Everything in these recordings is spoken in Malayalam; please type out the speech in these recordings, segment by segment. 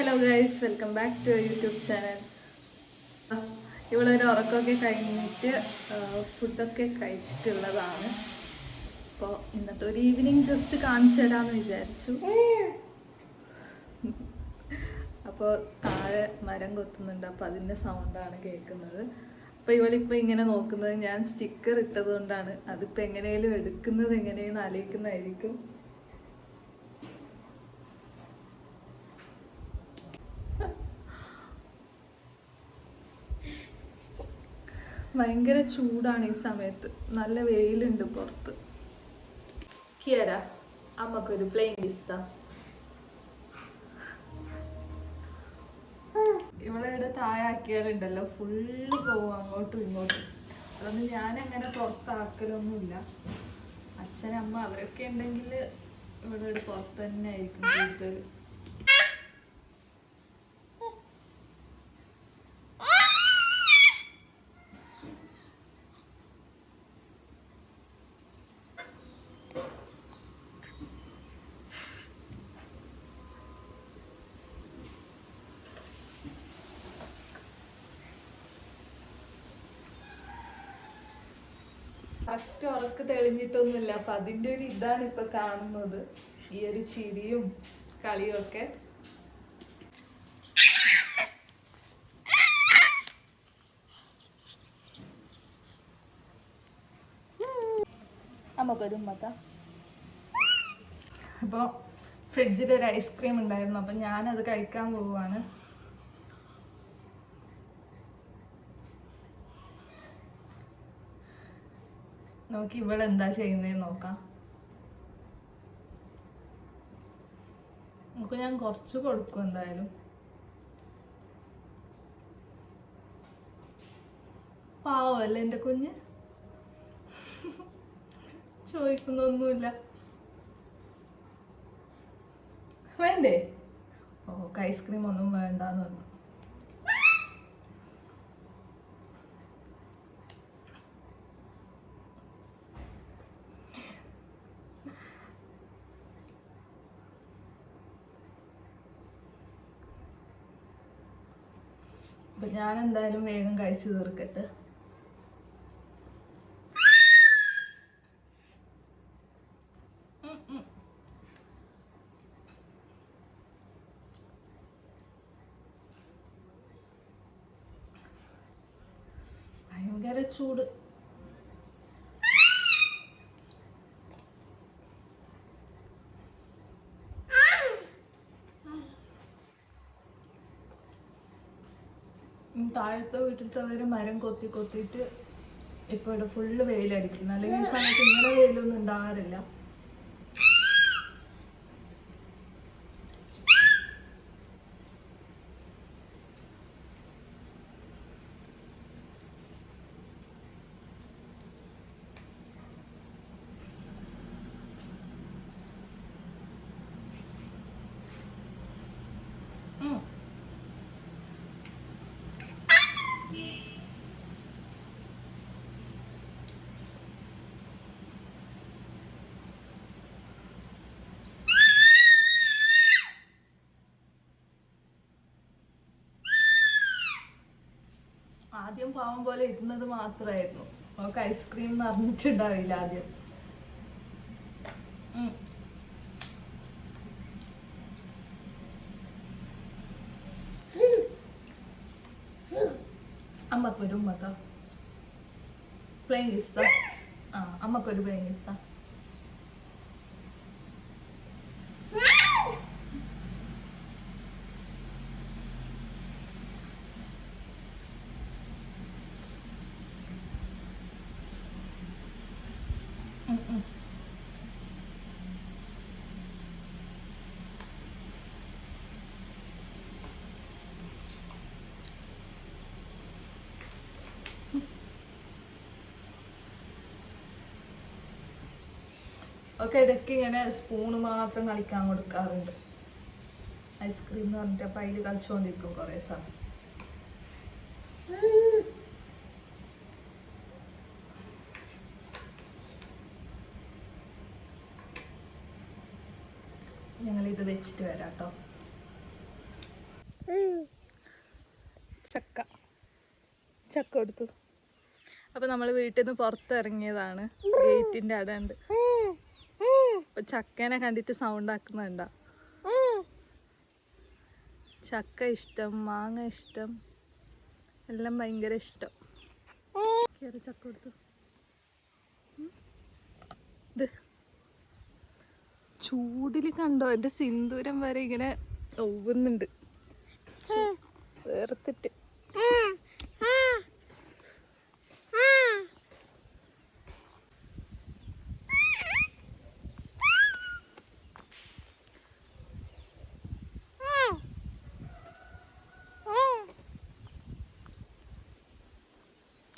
Hello guys, welcome back to YouTube channel. ഇവളൊരു ഉറക്കമൊക്കെ കഴിഞ്ഞിട്ട് ഫുഡൊക്കെ കഴിച്ചിട്ടുള്ളതാണ്. അപ്പോൾ ഇന്നത്തെ ഒരു ഈവനിങ് ജസ്റ്റ് കാണിച്ചു തരാമെന്ന് വിചാരിച്ചു. അപ്പോൾ താഴെ മരം കൊത്തുന്നുണ്ട്, അപ്പോൾ അതിൻ്റെ സൗണ്ടാണ് കേൾക്കുന്നത്. അപ്പോൾ ഇവളിപ്പോൾ ഇങ്ങനെ നോക്കുന്നത് ഞാൻ സ്റ്റിക്കർ ഇട്ടത് കൊണ്ടാണ്. അതിപ്പോൾ എങ്ങനെയും എടുക്കുന്നത് എങ്ങനെയെന്ന് ആലോചിക്കുന്നതായിരിക്കും. ഭയങ്കര ചൂടാണ് ഈ സമയത്ത്, നല്ല വെയിലുണ്ട് പുറത്ത്. കിയര, അമ്മക്കൊരു പ്ലെയിൻ പിസ്ത. ഇവിടെ താഴാക്കിയാലുണ്ടല്ലോ ഫുള്ള് പോവും അങ്ങോട്ടും ഇങ്ങോട്ടും. അതൊന്നും ഞാനങ്ങനെ പുറത്താക്കലൊന്നുമില്ല. അച്ഛനമ്മ അവരൊക്കെ ഉണ്ടെങ്കിൽ ഇവിടെ പുറത്ത് തന്നെ ആയിരിക്കും കൂടുതൽ. കറക്റ്റ് ഉറക്ക് തെളിഞ്ഞിട്ടൊന്നുമില്ല, അപ്പൊ അതിന്റെ ഒരു ഇതാണ് ഇപ്പൊ കാണുന്നത്, ഈ ഒരു ചിരിയും കളിയും ഒക്കെ. നമുക്കൊരു മത. അപ്പോൾ ഫ്രിഡ്ജിൽ ഒരു ഐസ്ക്രീം ഉണ്ടായിരുന്നു, അപ്പം ഞാനത് കഴിക്കാൻ പോവുകയാണ്. നോക്കി ഇവിടെ എന്താ ചെയ്യുന്നതെന്ന് നോക്കാം. നമുക്ക് ഞാൻ കുറച്ച് കൊടുക്കും എന്തായാലും. പാവല്ലേ എൻ്റെ കുഞ്ഞ്, ചോദിക്കുന്നൊന്നുമില്ല. വേണ്ടേ? ഓ, ഐസ്ക്രീം ഒന്നും വേണ്ടാന്ന് പറഞ്ഞു. അപ്പൊ ഞാൻ എന്തായാലും വേഗം കഴിച്ചു തീർക്കട്ടെ. ഭയങ്കര ചൂട്. താഴത്തെ വീട്ടിലത്തെ മരം കൊത്തിയിട്ട് ഇപ്പോൾ ഇവിടെ ഫുള്ള് വെയിലടിക്കുന്നു. അല്ലെങ്കിൽ ഈ സമയത്ത് ഇങ്ങനെ വെയിലൊന്നും ഉണ്ടാകാറില്ല. ആദ്യം പാവം പോലെ ഇരുന്നത് മാത്രമായിരുന്നു, നമുക്ക് ഐസ്ക്രീം നിറഞ്ഞിട്ടുണ്ടാവില്ല ആദ്യം. അമ്മക്കൊരു മത പ്ലെയിൻ പിസ്ത. അമ്മക്കൊരു പ്ലെയിൻ പിസ്ത. ഒക്കെ ഇടയ്ക്ക് ഇങ്ങനെ സ്പൂണ് മാത്രം കളിക്കാൻ കൊടുക്കാറുണ്ട്. ഐസ്ക്രീം എന്ന് പറഞ്ഞിട്ട് അപ്പം അതിൽ കളിച്ചുകൊണ്ടിരിക്കും കുറേ സമയം. ഞങ്ങളിത് വെച്ചിട്ട് വരാം കേട്ടോ. ചക്ക കൊടുത്തു. അപ്പോൾ നമ്മൾ വീട്ടിൽ നിന്ന് പുറത്തിറങ്ങിയതാണ്. ഗേറ്റിൻ്റെ അവിടെ ഉണ്ട്. അപ്പോൾ ചക്കേനെ കണ്ടിട്ട് സൗണ്ട് ആക്കുന്നുണ്ടോ? ചക്ക ഇഷ്ടം, മാങ്ങ ഇഷ്ടം, എല്ലാം ഭയങ്കര ഇഷ്ടം. കയറി ചക്ക കൊടുത്തു. ഇത് ചൂടിൽ കണ്ടോ, എൻ്റെ സിന്ദൂരം വരെ ഇങ്ങനെ ഒവുന്നുണ്ട് വേർത്തിട്ട്.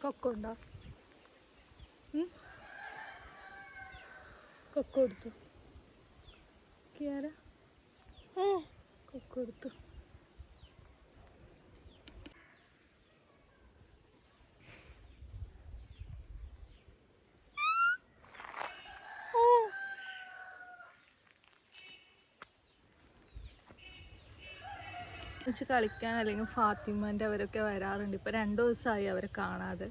കൊക്കുണ്ടോ? കൊക്ക് കൊടുത്തു. കൊക്ക് കൊടുത്തു. കളിക്കാൻ അല്ലെങ്കിൽ ഫാത്തിമാൻ്റെ അവരൊക്കെ വരാറുണ്ട്. ഇപ്പം 2 ദിവസമായി അവരെ കാണാതെ.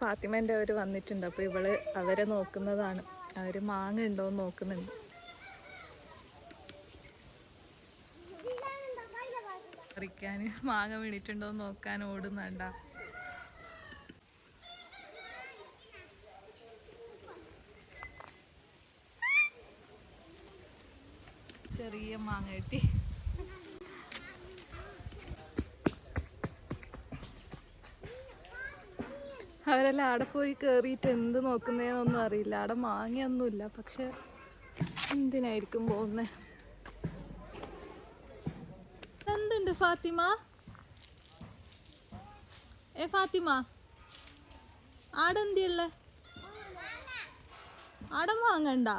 ഫാത്തിമാൻ്റെ അവർ വന്നിട്ടുണ്ട്. അപ്പോൾ ഇവള് അവരെ നോക്കുന്നതാണ്. അവർ മാങ്ങ ഉണ്ടോയെന്ന് നോക്കുന്നുണ്ട്. പറിക്കാൻ മാങ്ങ വീണിട്ടുണ്ടോയെന്ന് നോക്കാൻ ഓടുന്നുണ്ട. ചെറിയ മാങ്ങ കിട്ടി. അവരെല്ലാം അവിടെ പോയി കയറിയിട്ട് എന്ത് നോക്കുന്നതെന്നൊന്നും അറിയില്ല. അവിടെ മാങ്ങയൊന്നുമില്ല. പക്ഷെ എന്തിനായിരിക്കും പോകുന്നത്? എന്തുണ്ട് ഫാത്തിമ? ഫാത്തിമ, ആടെ എന്തിയല്ലേ? ആടെ മാങ്ങണ്ട?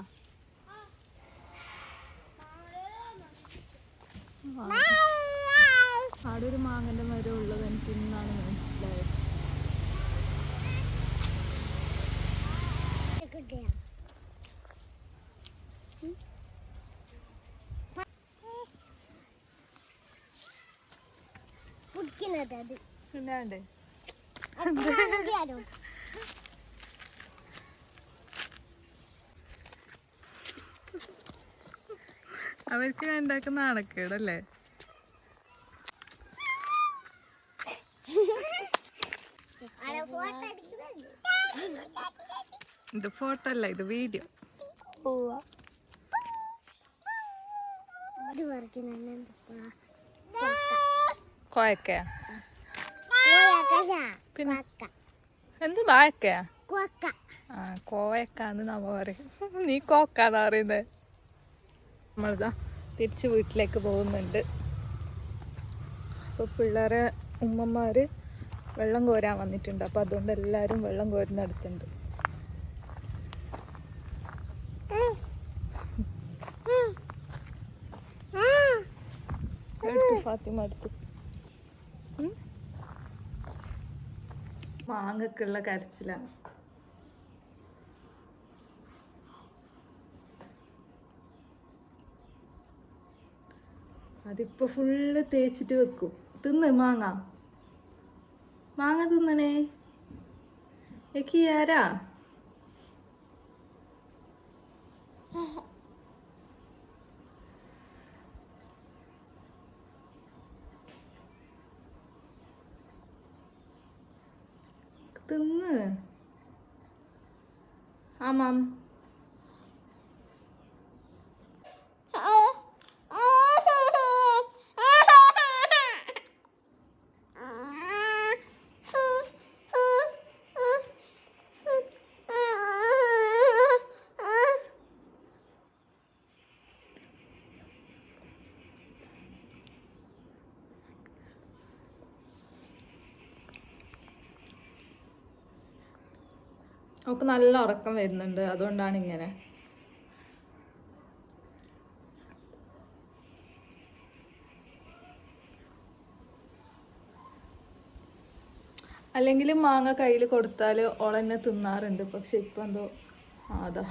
ആടെ ഒരു മാങ്ങന്റെ മരം ഉള്ളത് എനിക്ക് ഇന്നാണ് മനസ്സിലായത്. അവർക്ക് ഉണ്ടാക്കുന്ന അണക്കേടല്ലേ? ഇത് ഫോട്ടോ അല്ല, ഇത് വീഡിയോ. കോയക്കയാ? പിന്നെ എന്ത് വായക്കയാ? ആ, കോയക്കാന്ന് നമ്മ പറയും. നീ കോക്കാന്നാ പറയുന്നത്. നമ്മളിതാ തിരിച്ച് വീട്ടിലേക്ക് പോകുന്നുണ്ട്. അപ്പോൾ പിള്ളേരെ ഉമ്മമാര് വെള്ളം കോരാൻ വന്നിട്ടുണ്ട്. അപ്പോൾ അതുകൊണ്ട് എല്ലാവരും വെള്ളം കോരുന്നെടുത്തുണ്ട്. എടുത്തു ഫാത്തിമ എടുത്തു. മാങ്ങക്കുള്ള കരച്ചിലാണ്. അതിപ്പോ ഫുള്ള് തേച്ചിട്ട് വെക്കും. തിന്ന് മാങ്ങ, മാങ്ങ തിന്നണേ. എനിക്ക് ആരാ? തിന്ന്. ആമാം. അവൾക്ക് നല്ല ഉറക്കം വരുന്നുണ്ട്, അതുകൊണ്ടാണ് ഇങ്ങനെ. അല്ലെങ്കിലും മാങ്ങ കയ്യിൽ കൊടുത്താൽ ഓളെന്നെ തിന്നാറുണ്ട്. പക്ഷെ ഇപ്പം എന്തോ അതാ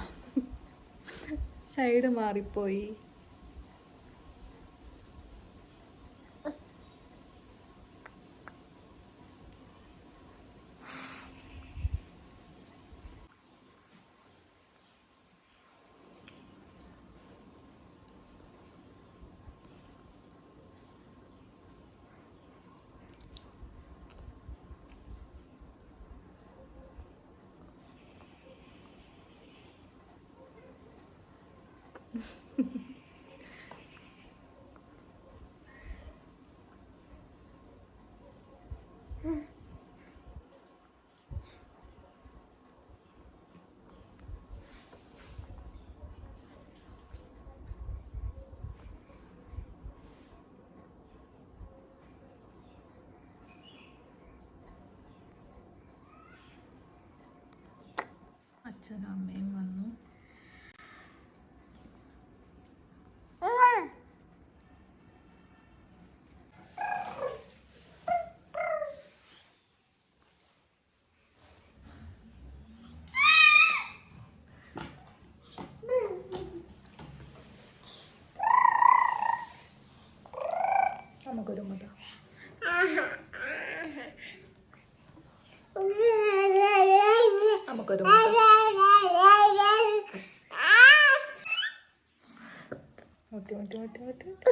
സൈഡ് മാറിപ്പോയി. അച്ഛനും അമ്മയും വന്നു. നമുക്കൊരു മുത നമുക്കൊരു മുട്ടി മുട്ടി മുട്ടി മുട്ടി മുട്ടി